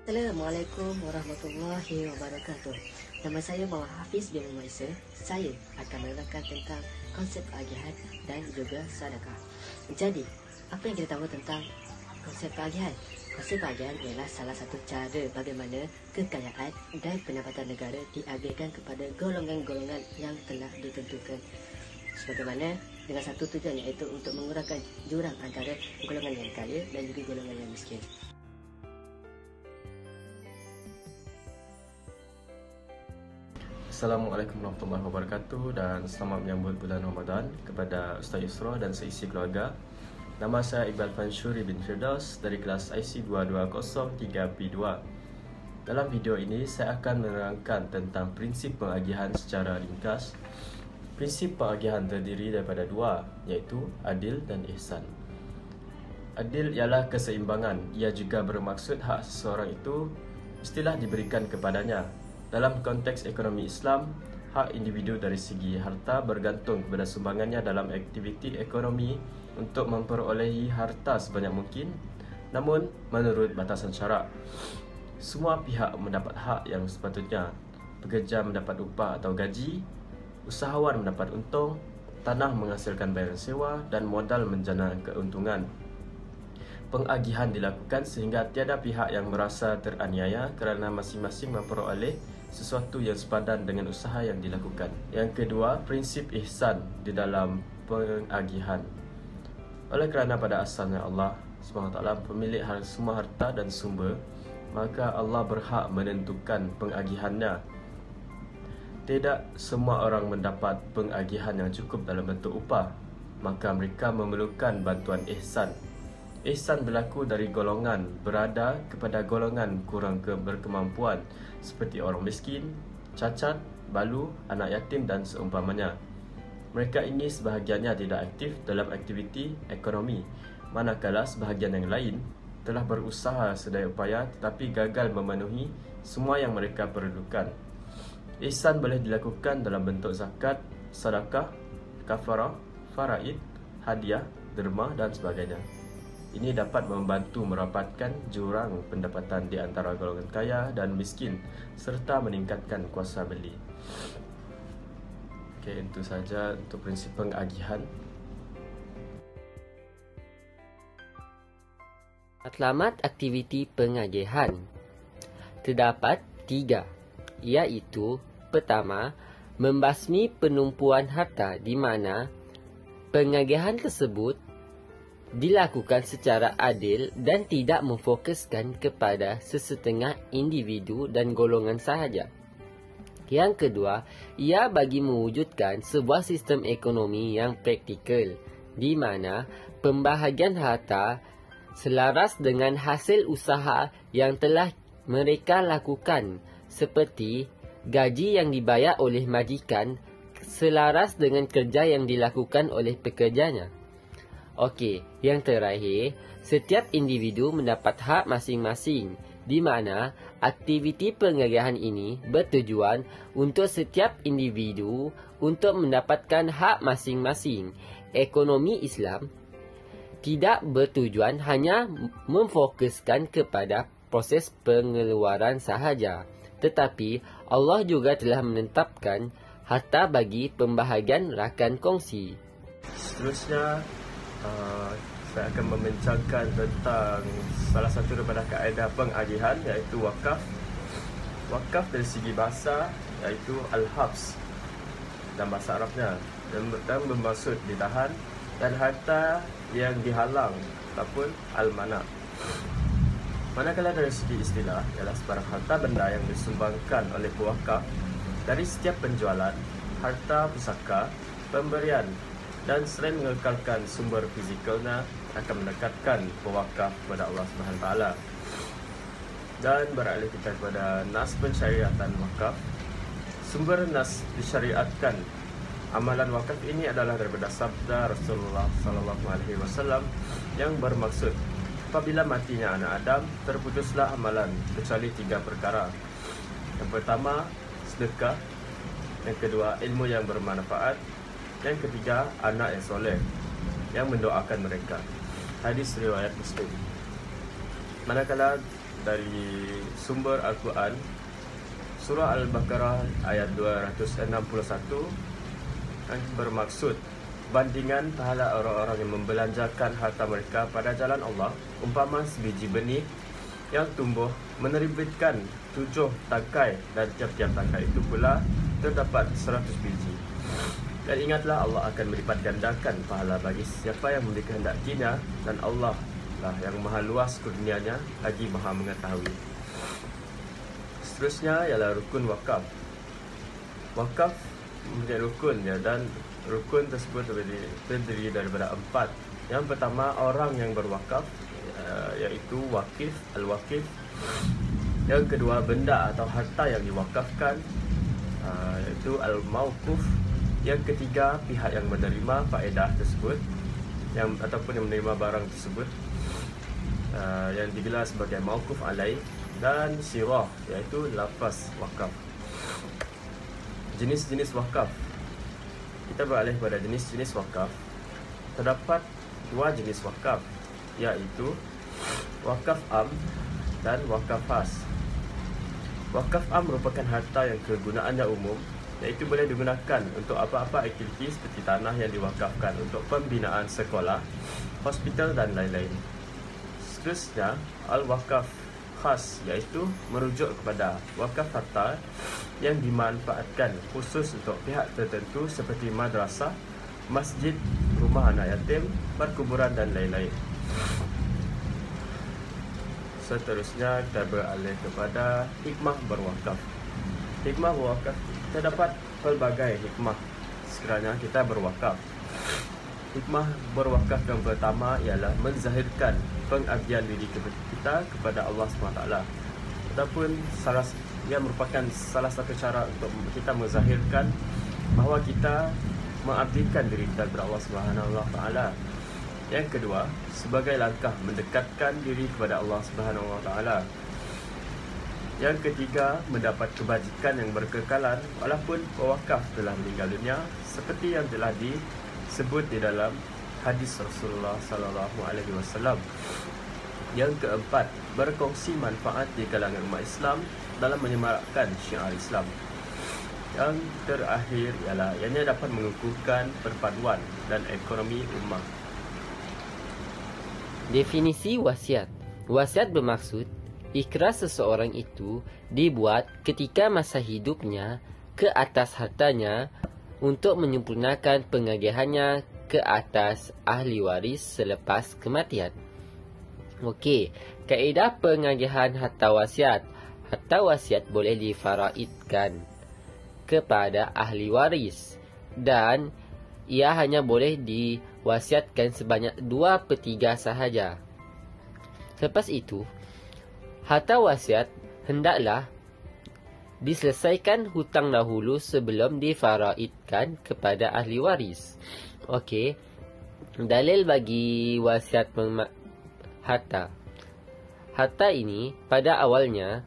Assalamualaikum warahmatullahi wabarakatuh. Nama saya Muhammad Hafiz bin Maisa. Saya akan menerangkan tentang konsep keagihan dan juga sedekah. Jadi, apa yang kita tahu tentang konsep keagihan? Konsep keagihan ialah salah satu cara bagaimana kekayaan dan pendapatan negara diagihkan kepada golongan-golongan yang telah ditentukan. Sebagaimana dengan satu tujuan, iaitu untuk mengurangkan jurang antara golongan yang kaya dan juga golongan yang miskin. Assalamualaikum warahmatullahi wabarakatuh dan selamat menyambut bulan Ramadan kepada Ustaz Yusra dan seisi keluarga. Nama saya Iqbal Fanshuri bin Firdaus dari kelas IC 2203B2. Dalam video ini saya akan menerangkan tentang prinsip pengagihan secara ringkas. Prinsip pengagihan terdiri daripada dua, iaitu adil dan ihsan. Adil ialah keseimbangan. Ia juga bermaksud hak seseorang itu mestilah diberikan kepadanya. Dalam konteks ekonomi Islam, hak individu dari segi harta bergantung kepada sumbangannya dalam aktiviti ekonomi untuk memperolehi harta sebanyak mungkin, namun menurut batasan syarak. Semua pihak mendapat hak yang sepatutnya. Pekerja mendapat upah atau gaji, usahawan mendapat untung, tanah menghasilkan bayaran sewa dan modal menjana keuntungan. Pengagihan dilakukan sehingga tiada pihak yang merasa teraniaya kerana masing-masing memperoleh sesuatu yang sepadan dengan usaha yang dilakukan. Yang kedua, prinsip ihsan di dalam pengagihan. Oleh kerana pada asalnya Allah SWT pemilik semua harta dan sumber, maka Allah berhak menentukan pengagihannya. Tidak semua orang mendapat pengagihan yang cukup dalam bentuk upah, maka mereka memerlukan bantuan ihsan. Ihsan berlaku dari golongan berada kepada golongan kurang berkemampuan seperti orang miskin, cacat, balu, anak yatim dan seumpamanya. Mereka ini sebahagiannya tidak aktif dalam aktiviti ekonomi, manakala sebahagian yang lain telah berusaha sedaya upaya tetapi gagal memenuhi semua yang mereka perlukan. Ihsan boleh dilakukan dalam bentuk zakat, sedekah, kafarah, faraid, hadiah, derma dan sebagainya. Ini dapat membantu merapatkan jurang pendapatan di antara golongan kaya dan miskin serta meningkatkan kuasa beli. Okey, itu saja untuk prinsip pengagihan. Matlamat aktiviti pengagihan terdapat 3, iaitu pertama, membasmi penumpuan harta di mana pengagihan tersebut dilakukan secara adil dan tidak memfokuskan kepada sesetengah individu dan golongan sahaja. Yang kedua, ia bagi mewujudkan sebuah sistem ekonomi yang praktikal di mana pembahagian harta selaras dengan hasil usaha yang telah mereka lakukan, seperti gaji yang dibayar oleh majikan selaras dengan kerja yang dilakukan oleh pekerjanya. Okey, yang terakhir, setiap individu mendapat hak masing-masing di mana aktiviti pengagihan ini bertujuan untuk setiap individu untuk mendapatkan hak masing-masing. Ekonomi Islam tidak bertujuan hanya memfokuskan kepada proses pengeluaran sahaja, tetapi Allah juga telah menetapkan harta bagi pembahagian rakan kongsi. Seterusnya, saya akan membincangkan tentang salah satu daripada kaedah pengagihan, iaitu wakaf. Wakaf dari segi bahasa iaitu al-habs dan bahasa Arabnya, dan bermaksud ditahan, dan harta yang dihalang ataupun al-mana'. Manakala dari segi istilah ialah sebarang harta benda yang disumbangkan oleh pewakaf dari setiap penjualan, harta pusaka, pemberian, dan selain mengekalkan sumber fizikalnya akan mendekatkan pewakaf kepada Allah SWT. Dan beralih kita kepada nas pensyariatan wakaf. Sumber nas disyariatkan amalan wakaf ini adalah daripada sabda Rasulullah SAW yang bermaksud, apabila matinya anak Adam, terputuslah amalan kecuali 3 perkara. Yang pertama, sedekah. Yang kedua, ilmu yang bermanfaat. Yang ketiga, anak yang soleh yang mendoakan mereka. Hadis riwayat Muslim. Manakala dari sumber Al-Quran, surah Al-Baqarah ayat 261, yang bermaksud bandingan pahala orang-orang yang membelanjakan harta mereka pada jalan Allah umpama sebiji benih yang tumbuh menerbitkan 7 tangkai, dan tiap-tiap tangkai itu pula terdapat 100 biji. Dan ingatlah, Allah akan melipat gandakan pahala bagi siapa yang dikehendakinya, dan Allah lah yang maha luas kurnianya lagi maha mengetahui. Seterusnya ialah rukun wakaf. Wakaf menjadi rukun ya, dan rukun tersebut terdiri daripada 4. Yang pertama, orang yang berwakaf, iaitu wakif, al-wakif. Yang kedua, benda atau harta yang diwakafkan, iaitu al-mauquf. Yang ketiga, pihak yang menerima faedah tersebut, ataupun yang menerima barang tersebut, yang digelar sebagai mauquf alaih. Dan sirah, iaitu lafaz wakaf. Jenis-jenis wakaf. Kita beralih pada jenis-jenis wakaf. Terdapat 2 jenis wakaf, iaitu wakaf am dan wakaf khas. Wakaf am merupakan harta yang kegunaannya umum, iaitu boleh digunakan untuk apa-apa aktiviti seperti tanah yang diwakafkan untuk pembinaan sekolah, hospital dan lain-lain. Seterusnya, al-wakaf khas, iaitu merujuk kepada wakaf harta yang dimanfaatkan khusus untuk pihak tertentu seperti madrasah, masjid, rumah anak yatim, perkuburan dan lain-lain. Seterusnya kita beralih kepada hikmah berwakaf. Hikmah berwakaf, terdapat pelbagai hikmah sekiranya kita berwakaf. Hikmah berwakaf yang pertama ialah menzahirkan pengabdian diri kita kepada Allah SWT, ataupun ia merupakan salah satu cara untuk kita menzahirkan bahawa kita mengabdikan diri kita kepada Allah SWT. Yang kedua, sebagai langkah mendekatkan diri kepada Allah SWT. Yang ketiga, mendapat kebajikan yang berkekalan walaupun pewakaf telah meninggal dunia, seperti yang telah disebut di dalam hadis Rasulullah SAW. Yang keempat, berkongsi manfaat di kalangan umat Islam dalam menyemarakkan syiar Islam. Yang terakhir ialah ianya dapat mengukuhkan perpaduan dan ekonomi ummah. Definisi wasiat. Wasiat bermaksud ikhrar seseorang itu dibuat ketika masa hidupnya ke atas hartanya untuk menyempurnakan pengagihannya ke atas ahli waris selepas kematian. Okey, kaedah pengagihan harta wasiat. Harta wasiat boleh difaraidkan kepada ahli waris, dan ia hanya boleh diwasiatkan sebanyak 2/3 sahaja. Selepas itu, harta wasiat hendaklah diselesaikan hutang dahulu sebelum difaraidkan kepada ahli waris. Okey, dalil bagi wasiat harta. Harta ini pada awalnya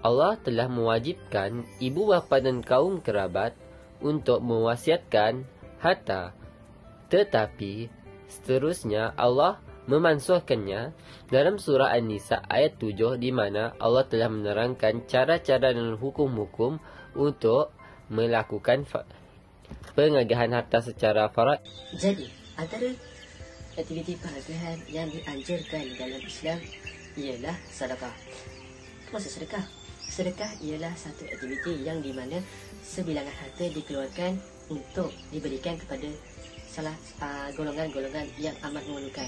Allah telah mewajibkan ibu bapa dan kaum kerabat untuk mewasiatkan harta. Tetapi seterusnya Allah memansuhkannya dalam surah An-Nisa ayat 7, di mana Allah telah menerangkan cara-cara dan hukum-hukum untuk melakukan pengagihan harta secara farad. Jadi, antara aktiviti pengagihan yang dianjurkan dalam Islam ialah sedekah. Maksud sedekah? Sedekah ialah satu aktiviti yang di mana sebilangan harta dikeluarkan untuk diberikan kepada salah golongan-golongan yang amat memerlukan.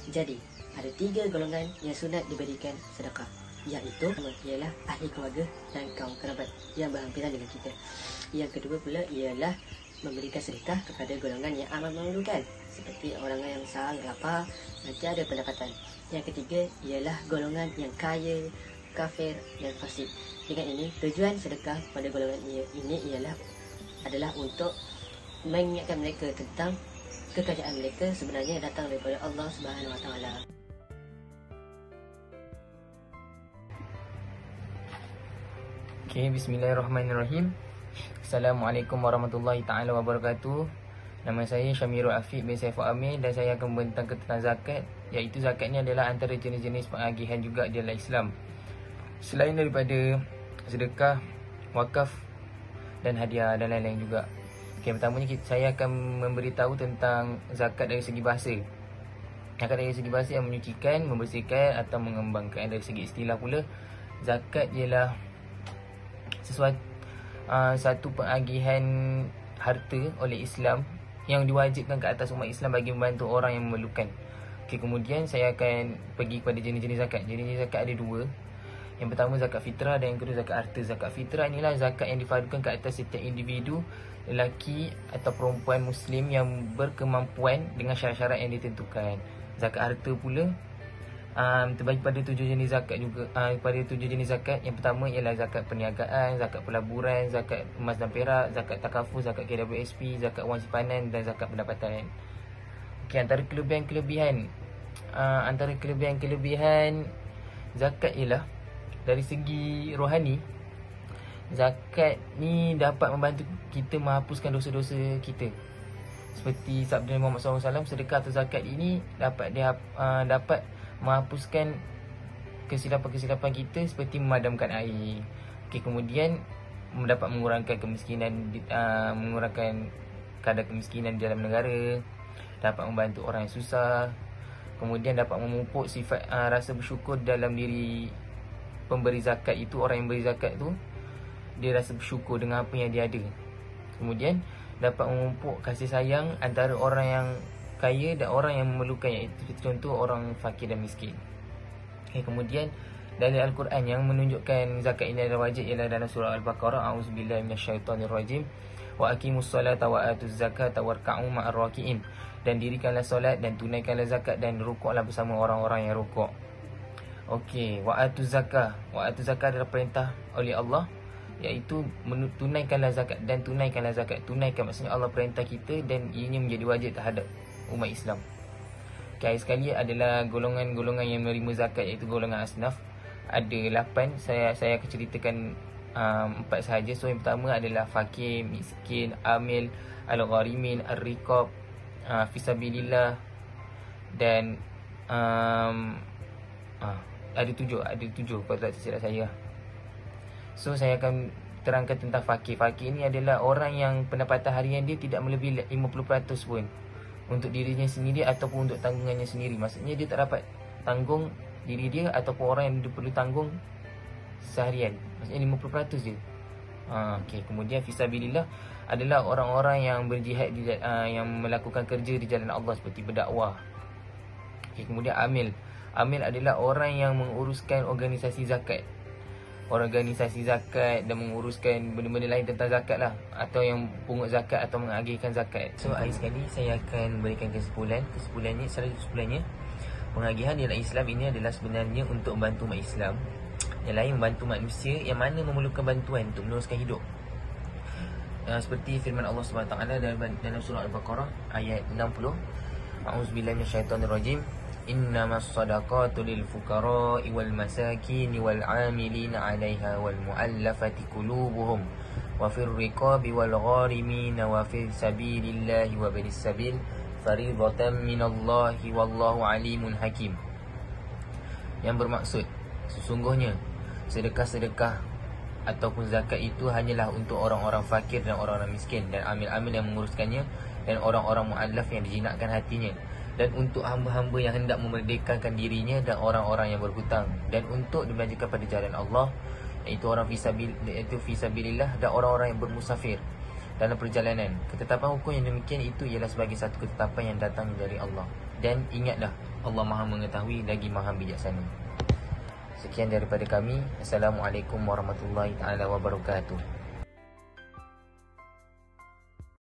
Jadi, ada 3 golongan yang sunat diberikan sedekah, iaitu ialah ahli keluarga dan kaum kerabat yang berhampiran dengan kita. Yang kedua pula ialah memberikan sedekah kepada golongan yang amat memerlukan, seperti orang yang sangat lapar dan tiada pendapatan. Yang ketiga ialah golongan yang kaya, kafir dan fasik. Dengan ini, tujuan sedekah pada golongan ini adalah untuk mengingatkan mereka tentang kekayaan mereka sebenarnya datang daripada Allah Subhanahu Wa Taala. Okay, bismillahirrahmanirrahim. Assalamualaikum warahmatullahi taala wabarakatuh. Nama saya Syamirul Afiq bin Saiful Amir dan saya akan membentangkan tentang zakat, iaitu zakat ni adalah antara jenis-jenis pengagihan juga di dalam Islam. selain daripada sedekah, wakaf dan hadiah dan lain-lain juga. Pertamanya saya akan memberitahu tentang zakat dari segi bahasa. Zakat dari segi bahasa yang menyucikan, membersihkan atau mengembangkan. Dari segi istilah pula, zakat ialah satu pengagihan harta oleh Islam yang diwajibkan ke atas umat Islam bagi membantu orang yang memerlukan. Kemudian saya akan pergi kepada jenis-jenis zakat. Jenis-jenis zakat ada dua. Yang pertama zakat fitrah dan yang kedua zakat harta. Zakat fitrah inilah zakat yang difardukan ke atas setiap individu, lelaki atau perempuan Muslim yang berkemampuan dengan syarat-syarat yang ditentukan. Zakat harta pula terbagi pada 7 jenis zakat juga. Pada 7 jenis zakat. Yang pertama ialah zakat perniagaan, zakat pelaburan, zakat emas dan perak, zakat takaful, zakat KWSP, zakat wang simpanan dan zakat pendapatan. Antara kelebihan zakat ialah dari segi rohani, zakat ni dapat membantu kita menghapuskan dosa-dosa kita. Seperti sabda Muhammad SAW, sedekah atau zakat ini dapat menghapuskan kesilapan-kesilapan kita seperti memadamkan air. Kemudian dapat mengurangkan kemiskinan, mengurangkan kadar kemiskinan di dalam negara, dapat membantu orang yang susah. Kemudian dapat memupuk sifat rasa bersyukur dalam diri pemberi zakat itu. Orang yang beri zakat tu, dia rasa bersyukur dengan apa yang dia ada. Kemudian dapat memupuk kasih sayang antara orang yang kaya dan orang yang memerlukan, iaitu contoh orang fakir dan miskin. Kemudian dalil Al-Quran yang menunjukkan zakat ini adalah wajib ialah dalam surah Al-Baqarah, a'udzubillahi minasyaitonirrajim, wa aqimus solata wa atuz zakata warka'u ma'ar raki'in. Dan dirikanlah solat dan tunaikanlah zakat dan rukuklah bersama orang-orang yang rukuk. Okey, wa atuz zakah. Wa atuz zakah adalah perintah oleh Allah, iaitu tunaikanlah zakat dan tunaikanlah zakat. Tunaikan maksudnya Allah perintah kita dan ianya menjadi wajib terhadap umat Islam. Akhir sekali adalah golongan-golongan yang menerima zakat, iaitu golongan asnaf. Ada 8. Saya akan ceritakan 4 sahaja. So yang pertama adalah fakir, miskin, amil, al-gharimin, ar-riqab, fisabilillah dan ada 7 kalau tak silap saya. So saya akan terangkan tentang fakir. Fakir ini adalah orang yang pendapatan harian dia tidak melebihi 50% pun untuk dirinya sendiri ataupun untuk tanggungannya sendiri. Maksudnya dia tak dapat tanggung diri dia ataupun orang yang dia perlu tanggung seharian. Maksudnya 50% je. Kemudian fisabilillah adalah orang-orang yang berjihad yang melakukan kerja di jalan Allah seperti berdakwah. Kemudian amil adalah orang yang menguruskan organisasi zakat. Organisasi zakat dan menguruskan benda-benda lain tentang zakat lah, atau yang pungut zakat atau mengagihkan zakat. So akhir sekali saya akan berikan kesimpulannya, pengagihan dalam Islam ini adalah sebenarnya untuk membantu umat Islam. Yang lain membantu manusia yang mana memerlukan bantuan untuk meneruskan hidup. Seperti firman Allah SWT dalam surah Al-Baqarah ayat 60, a'udzubillahi minasyaitonirrajim, innamas sadaqatu lil fuqara'i wal masakin wal 'amilina 'alaiha wal mu'allafati qulubuhum wa fir riqabi wal gharimin wa fi sabilillahi wa binis sabil fariidatan minallahi wallahu alimun hakim. Yang bermaksud, sesungguhnya sedekah-sedekah ataupun zakat itu hanyalah untuk orang-orang fakir dan orang-orang miskin dan amil-amil yang menguruskannya dan orang-orang mu'allaf yang dijinakkan hatinya, dan untuk hamba-hamba yang hendak memerdekakan dirinya dan orang-orang yang berhutang, dan untuk dibelanjakan pada jalan Allah, iaitu orang fisabilillah dan orang-orang yang bermusafir dalam perjalanan. Ketetapan hukum yang demikian itu ialah sebagai satu ketetapan yang datang dari Allah. Dan ingatlah, Allah Maha mengetahui lagi Maha bijaksana. Sekian daripada kami. Assalamualaikum warahmatullahi taala wabarakatuh.